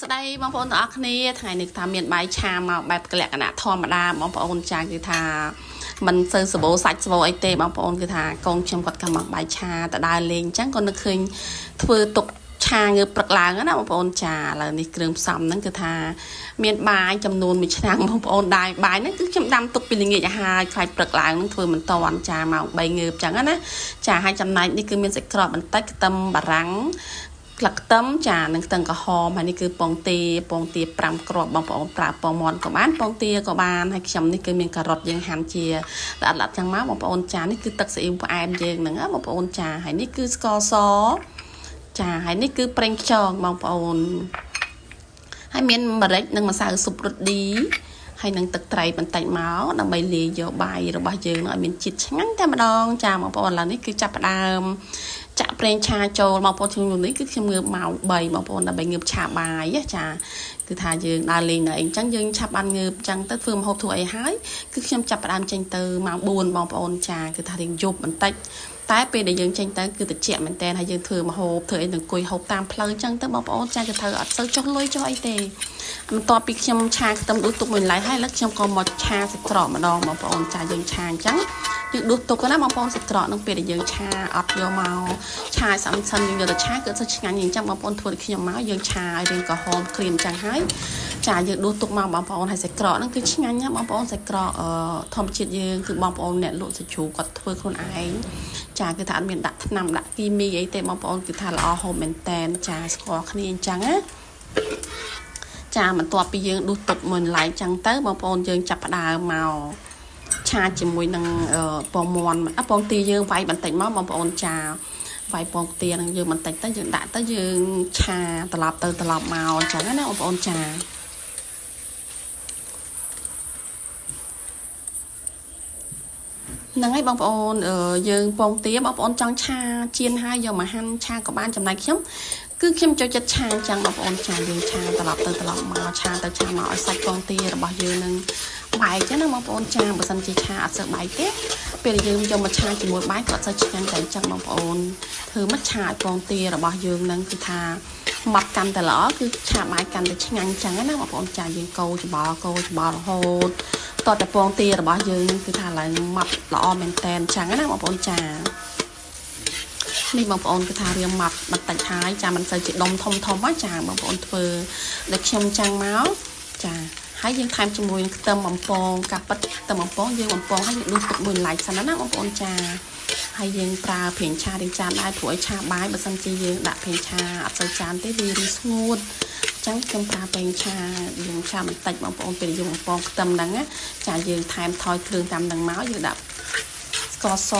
สุดท้ายบางคนต่อគ្នាថ្ងៃនេះថាមានបាយឆាមកបែបលក្ខណៈធម្មតាបងប្អូនចាគឺថាมันសូវសបោសាច់សបោអីទេបងប្អូនគឺថាកូនខ្ញុំគាត់កម្មបាយឆាតដើរលេងអញ្ចឹងក៏នឹកឃើញធ្វើទុកឆាងើបព្រឹកឡើងណាបងប្អូនចាឥឡូវនេះគ្រឿងផ្សំហ្នឹងគឺថាមានបាយចំនួន1ឆ្នាំងបងប្អូនដែរបាយហ្នឹងគឺខ្ញុំដាំទុកពីល្ងាចឲ្យហើយខ្លាចព្រឹកឡើងហ្នឹងធ្វើមិនតាន់ចាម៉ោង3ងើបអញ្ចឹងណាចាហើយចំណែកនេះគឺមានសាច់ក្រកបន្តិចខ្ទឹមបារាំងក្លឹកខ្ទឹមចានឹងខ្ទឹមក្រហមហើយនេះគឺពងទា5គ្រាប់បងប្អូនប្រើពងមាន់ក៏បានពងទាក៏បានហើយខ្ញុំនេះគឺមានការ៉ុតយើងហាន់ជាល្អិតចឹងមកបងប្អូនចានេះគឺទឹកស៊ីអ៊ីវផ្អែមយើងហ្នឹងបងប្អូនចាហើយនេះគឺស្ករសចាហើយនេះគឺប្រេងខ្យងបងប្អូនហើយមានម្រេចនិងម្សៅស៊ុបរ៉ូឌីហើយនឹងទឹកត្រីបន្តិចមកដើម្បីលាយយកបាយរបស់យើងឲ្យមានជាតិឆ្ងាញ់តែម្ដងចាបងប្អូនឥឡូវនេះគឺចាប់ផ្ដើមចាក់ប្រេងឆាចូលបងប្អូនខ្ញុំនេះគឺខ្ញុំងើបម៉ោង3បងប្អូនដើម្បីងើបឆាបាយចាគឺថាយើងដើរលេងនៅអីចឹងយើងឆាប់បានងើបចឹងទៅធ្វើម្ហូបធ្វើអីហើយគឺខ្ញុំចាប់ផ្ដើមចេញទៅម៉ោង4បងប្អូនចាគឺថារៀងយប់បន្តិចតែពេលដែលយើងចេញទៅគឺត្រជាក់មែនតើហើយយើងធ្វើម្ហូបធ្វើអីនឹងអង្គុយហូបតាមផ្លូវចឹងទៅបងប្អូនចាគឺធ្វើអត់សូវចុះលុយចុះអីទេបន្ទាប់ពីខ្ញុំឆាខ្ទឹមដួសទុកមួយឡែកហើយឥឡូវខ្ញុំក៏មកឆាសាច់ក្រកម្ដងបងប្អូនចាយើងឆាអញ្ចឹងយើងដួសទុកណាបងប្អូនសាច់ក្រកនឹងពេលដែលយើងឆាអត់យកមកឆាសំខាន់យើងយកទៅឆាគឺទៅឆ្ងាញ់អញ្ចឹងបងប្អូនធ្វើដូចខ្ញុំមកយើងឆាឲ្យរៀងក្រហមក្រៀមអញ្ចឹងហើយចាយើងដួសទុកមកបងប្អូនហើយសាច់ក្រកហ្នឹងគឺឆ្ងាញ់ណាបងប្អូនសាច់ក្រកធម្មជាតិយើងគឺបងប្អូនអ្នកលក់សាច់ជ្រូកគាត់ធ្វើខ្លួនឯងចាគឺថាអត់មានដាក់ថ្នាំដាក់គីមីអីទេបងប្អូនគឺថាល្អហូបមែនតែនចាស្គាល់គ្នាអញ្ចឹងណាចាបន្ទាប់ពីយើងដួសទុកមួយឡែកចឹងទៅបងប្អូនយើងចាប់ផ្ដើមមកឆាជាមួយនឹងពងមាន់ពងទាយើងវាយបន្តិចមកបងប្អូនចាវាយពងទានឹងយើងបន្តិចទៅយើងដាក់ទៅយើងឆាត្រឡប់ទៅត្រឡប់មកអញ្ចឹងណាបងប្អូនចាហ្នឹងហើយបងប្អូនយើងពងទាបងប្អូនចង់ឆាជៀនហើយយកមកហាន់ឆាក៏បានចំណែកខ្ញុំគឺខ្ញុំចូលចិត្តឆាអញ្ចឹងបងប្អូនចាយើងឆាត្រឡប់ទៅត្រឡប់មកឆាទៅឆាមកឲ្យសាច់ពងទារបស់យើងនឹងបែកចឹងណាបងប្អូនចាបើសិនជាឆាអត់សូវបែកទេពេលយើងយកមកឆាជាមួយបាយក៏អត់សូវឆ្ងាញ់តែអញ្ចឹងបងប្អូនធ្វើមកឆាឲ្យពងទារបស់យើងនឹងគឺថាម៉ត់កាន់តែល្អគឺឆាបាយកាន់តែឆ្ងាញ់អញ្ចឹងណាបងប្អូនចាយើងកូរច្បល់រហូតតតែពងទារបស់យើងគឺថាឡើងម៉ត់ល្អមែនតែនអញ្ចឹងណាបងប្អូនចានេះបងប្អូនគឺថារៀងម៉ត់បន្តិចហើយចាមិនសូវជាដុំធំហ្នឹងចាបងប្អូនធ្វើដូចខ្ញុំចឹងមកចាហើយយើងថែមជាមួយនឹងខ្ទឹមបំពងកាពិតខ្ទឹមបំពងយើងបំពងហើយយើងដួសទឹកមួយឡែកសិនណាបងប្អូនចាហើយយើងប្រើប្រេងឆារៀងចានដែរព្រោះឲ្យឆាបាយបើសិនជាយើងដាក់ប្រេងឆាអត់សូវចានទេវារីស្ងួតអញ្ចឹងខ្ញុំប្រើប្រេងឆាយើងឆាបន្តិចបងប្អូនពេលយើងបំពងខ្ទឹមហ្នឹងចាយើងថែមថយគ្រឿងតាមហ្នឹងមកយើងដាក់ស្ករស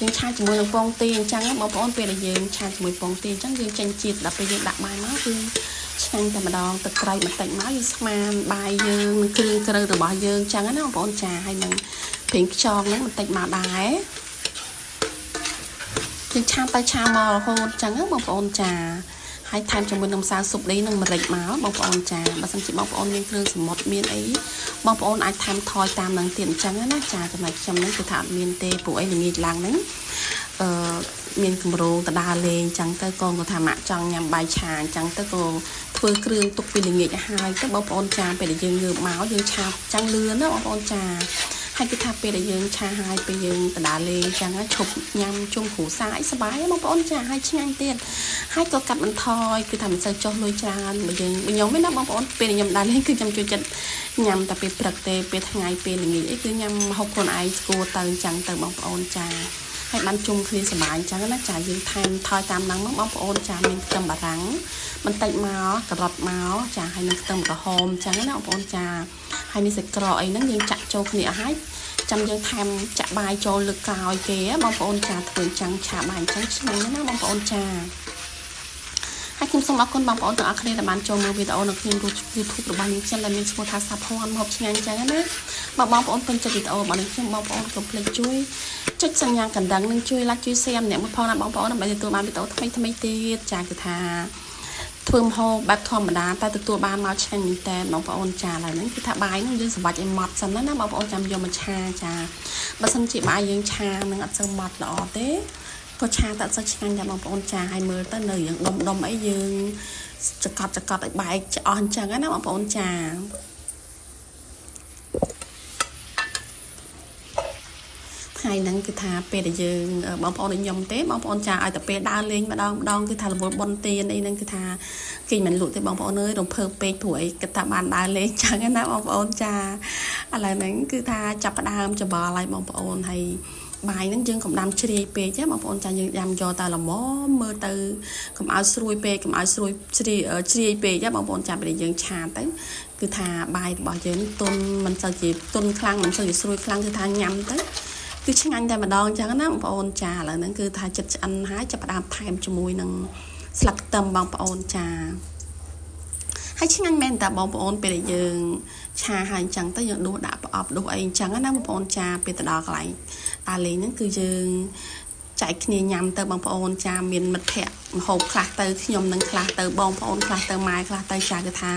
យើងឆាជាមួយនឹងពងទាអញ្ចឹងបងប្អូនពេលដែលយើងឆាជាមួយពងទាអញ្ចឹងយើងចេញជាតិដល់ពេលយើងដាក់បាយមកគឺឆ្ងាញ់តែម្ដងទឹកត្រីបន្តិចមកយើងស្មានបាយយើងគ្រឿងក្រៅរបស់យើងអញ្ចឹងណាបងប្អូនចាហើយនឹងប្រេងខ្យងហ្នឹងបន្តិចមកដែរយើងឆាទៅឆាមករហូតអញ្ចឹងបងប្អូនចាហើយថែមជាមួយនឹងម្សៅស៊ុបឌីនិងម្រេចមកបងប្អូនចាបើសិនជាបងប្អូនមានគ្រឿងសមុទ្រមានអីបងប្អូនអាចថែមថយតាមនឹងទៀតអញ្ចឹងណាចាចំណែកខ្ញុំហ្នឹងគឺថាអត់មានទេព្រោះអីល្ងាចឡើងហ្នឹងមានគម្រោងតដើរលេងអញ្ចឹងទៅកូនក៏ថាម៉ាក់ចង់ញ៉ាំបាយឆាអញ្ចឹងទៅក៏ធ្វើគ្រឿងទុកពីល្ងាចឲ្យហើយទៅបងប្អូនចាពេលដែលយើងងើបមកយើងឆាចង់លឿនណាបងប្អូនចាហើយគឺថាពេលដែលយើងឆាហើយពេលយើងតដើរលេងអញ្ចឹងឈប់ញ៉ាំជុំគ្រូសាអីសប្បាយបងប្អូនចាហើយឆ្ងាញ់ទៀតហើយក៏កាត់បន្ថយគឺថាមិនសូវចុះលុយច្រើនបើយើងខ្ញុំឯណាបងប្អូនពេលខ្ញុំដើរលេងគឺខ្ញុំចូលចិត្តញ៉ាំតែពេលព្រឹកទេពេលថ្ងៃពេលល្ងាចអីគឺញ៉ាំហូបខ្លួនឯងស្គួរទៅអញ្ចឹងទៅបងប្អូនចាហើយបានជុំគ្នាសប្បាយអញ្ចឹងណាចាយើងថែមថយតាមហ្នឹងមកបងប្អូនចាមានខ្ទឹមបារាំងបន្តិចមកការ៉ុតមកចាហើយនឹងខ្ទឹមក្រហមអញ្ចឹងណាបងប្អូនចាហើយនេះសាច់ក្រកអីហ្នឹងយើងចាក់ចូលគ្នាអស់ហើយចាំយើងថែមចាក់បាយចូលលើកក្រោយគេបងប្អូនចាធ្វើអញ្ចឹងឆាបាយអញ្ចឹងឆ្ងាញ់ណាបងប្អូនចាហើយខ្ញុំសូមអរគុណបងប្អូនទាំងអស់គ្នាដែលបានចូលមើលវីដេអូនៅក្នុង YouTube របស់នាងខ្ញុំដែលមានឈ្មោះថាសាភ័ណ្ឌម្ហូបឆ្ងាញ់អញ្ចឹងណាបងប្អូនពេញចិត្តវីដេអូរបស់នាងខ្ញុំបងប្អូនកុំភ្លេចជួយចុចសញ្ញាកណ្ដឹងនិងជួយ like ជួយ share ម្នាក់មួយផងណាបងប្អូនដើម្បីទទួលបានវីដេអូថ្មីៗទៀតចាគឺថាធ្វើម្ហូបបែបធម្មតាតែទទួលបានមកឆ្ងាញ់មែនតើបងប្អូនចាឥឡូវហ្នឹងគឺថាបាយហ្នឹងយើងសម្បាច់ឲ្យម៉ត់សិនណាបងប្អូនចាំយកមកឆាចាបើសិនជាបាយយើងឆានឹងអត់សូវម៉ត់ល្អទេក៏ឆាតែអត់សូវឆ្ងាញ់ដែរបងប្អូនចាឲ្យមើលទៅនៅយ៉ាងដុំអីយើង จะกอดไอ้ใบจะอ่อนจังนะបងប្អូនចាថ្ងៃហ្នឹងគឺថាពេលដែលយើងបងប្អូនខ្ញុំទេបងប្អូនចាឲ្យតែពេលដើរលេងម្ដងគឺថារវល់បនទានអីហ្នឹងគឺថាគេមិនលក់ទេបងប្អូនអើយរំភើបពេកព្រោះអីគិតថាបានដើរលេងចឹងណាបងប្អូនចាឥឡូវហ្នឹងគឺថាចាប់ផ្ដើមច្បល់ហើយបងប្អូនហើយបាយហ្នឹងយើងកុំដាំជ្រាយពេកចាបងប្អូនចាយើងដាំយកតែល្មមមើលទៅកុំឲ្យស្រួយពេកកុំឲ្យស្រួយជ្រាយពេកចាបងប្អូនចាពេលយើងឆាទៅគឺថាបាយរបស់យើងទុនមិនសូវជាទុនខ្លាំងមិនសូវជាស្រួយខ្លាំងគឺថាញ៉ាំទៅគឺឆ្ងាញ់តែម្ដងចឹងណាបងប្អូនចាឥឡូវហ្នឹងគឺថាចិត្តឆ្អិនហើយចាប់ផ្ដើមថែមជាមួយនឹងស្លឹកខ្ទឹមបងប្អូនចាហើយឆ្ងាញ់មែនតាបងប្អូនពេលដែលយើងឆាហើយអញ្ចឹងទៅយើងដួសដាក់ប្រអប់ដួសអីអញ្ចឹងណាបងប្អូនចាពេលទៅដល់កន្លែងតាលេងហ្នឹងគឺយើងចែកគ្នាញ៉ាំទៅបងប្អូនចាមានមិត្តភ័ក្តិម្ហូបខ្លះទៅខ្ញុំនឹងខ្លះទៅបងប្អូនខ្លះទៅម៉ែខ្លះទៅចាគឺថា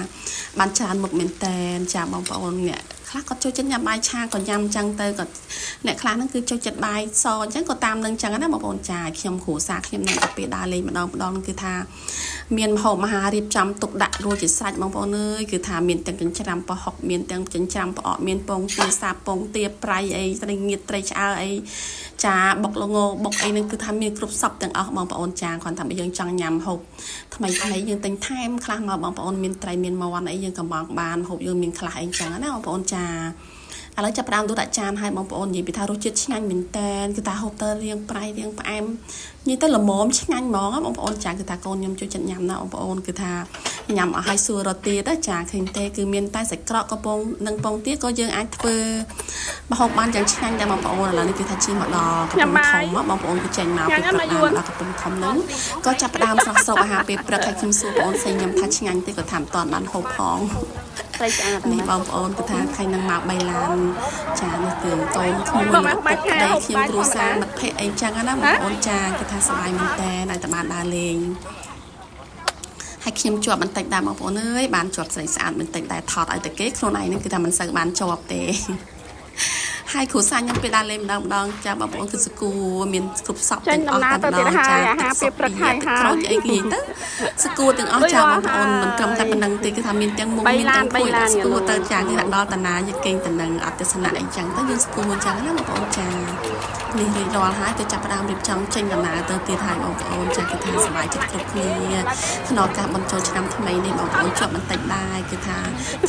បានច្រើនមុខមែនតែនចាបងប្អូនអ្នកខ្លះគាត់ចូលចិត្តញ៉ាំបាយឆាក៏ញ៉ាំអញ្ចឹងទៅគាត់អ្នកខ្លះហ្នឹងគឺចូលចិត្តបាយសអញ្ចឹងក៏តាមនឹងអញ្ចឹងណាបងប្អូនចាខ្ញុំគ្រូសាខ្ញុំនឹងទៅពេលដើរលេងម្ដងគឺថាមានម្ហូបអាហាររៀបចំទុកដាក់រួចជាស្រេចបងប្អូនអើយគឺថាមានទាំងចិញ្ច្រាំប្រហុកមានទាំងចិញ្ច្រាំផ្អកមានពងទាសាបពងទាប្រៃអីត្រីងៀតត្រីឆ្អើអីចាបុកល្ងបុកអីហ្នឹងគឺថាមានគ្រប់សពទាំងអស់បងប្អូនចាគ្រាន់តែយើងចង់ញ៉ាំហូបថ្មីយើងទិញថែមខ្លះមកបងប្អូនមានត្រីមានមាន់អីយើងក៏មកបានហូបយើងមានខ្លះអីចឹងណាបងប្អូនចាឥឡូវចាប់ផ្ដើមដួសដាក់ចានឲ្យបងប្អូននិយាយពីថារសជាតិឆ្ងាញ់មែនតែនគឺថាហូបទៅរៀងប្រៃរៀងផ្អែមនិយាយទៅល្មមឆ្ងាញ់ហ្មងបងប្អូនចាគឺថាកូនខ្ញុំចូលចិត្តញ៉ាំណាបងប្អូនគឺថាញ៉ាំឲ្យសួររត់ទៀតចាឃើញទេគឺមានតែសាច់ក្រកកំពងនិងពងទាក៏យើងអាចធ្វើម្ហូបបានយ៉ាងឆ្ងាញ់ដែរបងប្អូនឥឡូវនេះគឺថាជិះមកដល់កំពង់ធំបងប្អូនគឺចេញមកពីព្រឹកដល់កំពង់ធំហ្នឹងក៏ចាប់ផ្ដើមស្រស់ស្រូបអាហារពេលព្រឹកឲ្យខ្ញុំសួរបងប្អូនស្អីញ៉ាំថាឆ្ងាញ់ទេក៏ថាមិនតាន់បានហូបផងត្រីឆ្អើតនេះបងប្អូនគឺថាថ្ងៃនឹងមក3ឡានចានេះគឺកូនខ្ញុំមកពុកប្តីខ្ញុំគ្រួសារមិត្តភ័ក្តិអីចឹងណាបងប្អូនចាគឺថាសប្បាយមែនតើឲ្យតែបានដើរលេងហើយខ្ញុំជាប់បន្តិចដែរបងប្អូនអើយបានជាប់ស្រីស្អាតបន្តិចដែរថតឲ្យតែគេខ្លួនឯងហ្នឹងគឺថាមិនសូវបានជាប់ទេហើយគ្រូសាខ្ញុំពេលដើរលេងម្ដងចាបងប្អូនគឺសគូមានគ្រប់សពទាំងអស់តែម្ដងចាអាហារពេលព្រឹកហើយក្រោយអីគេទៅសគូទាំងអស់ចាបងប្អូនមិនត្រឹមតែប៉ុណ្្នឹងទេគឺថាមានទាំងមុំមានទាំងភួយសគូទៅចាគឺដល់តាណាយើងគេងទៅនឹងអត្តសនៈអីចឹងទៅយើងសគូចឹងណាបងប្អូនចានេះរៀបរាល់ហើយទៅចាប់ផ្ដើមរៀបចំចេញដំណើរទៅទៀតហើយបងប្អូនចាគឺថាសប្បាយចិត្តគ្រប់គ្នាក្នុងការបញ្ចូលឆ្នាំថ្មីនេះបងប្អូនជាប់បន្តិចដែរគឺថា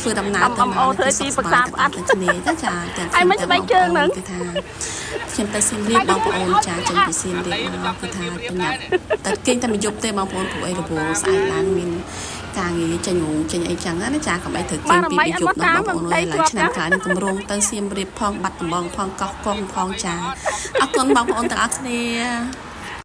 ធ្វើដំណើរទៅមកគឺសុខសប្បាយទៅគ្នាចាទាំងខ្ញុំជើងហ្នឹងគឺថាខ្ញុំទៅសៀមរាបបងប្អូនចាចេញពីសៀមរាបមកគឺថាប្រញាប់តែគេងតែមួយយប់ទេបងប្អូនព្រោះអីរវល់ស្អែកឡើងមានការងារចេញអីចឹងណាចាកុំអីត្រូវចេញពីយប់ដល់បងប្អូនហើយឡើងឆ្នាំក្រោយនឹងគម្រោងទៅសៀមរាបផងបាត់ដំបងផងកោះកុងផងចាអរគុណបងប្អូនទាំងអស់គ្នា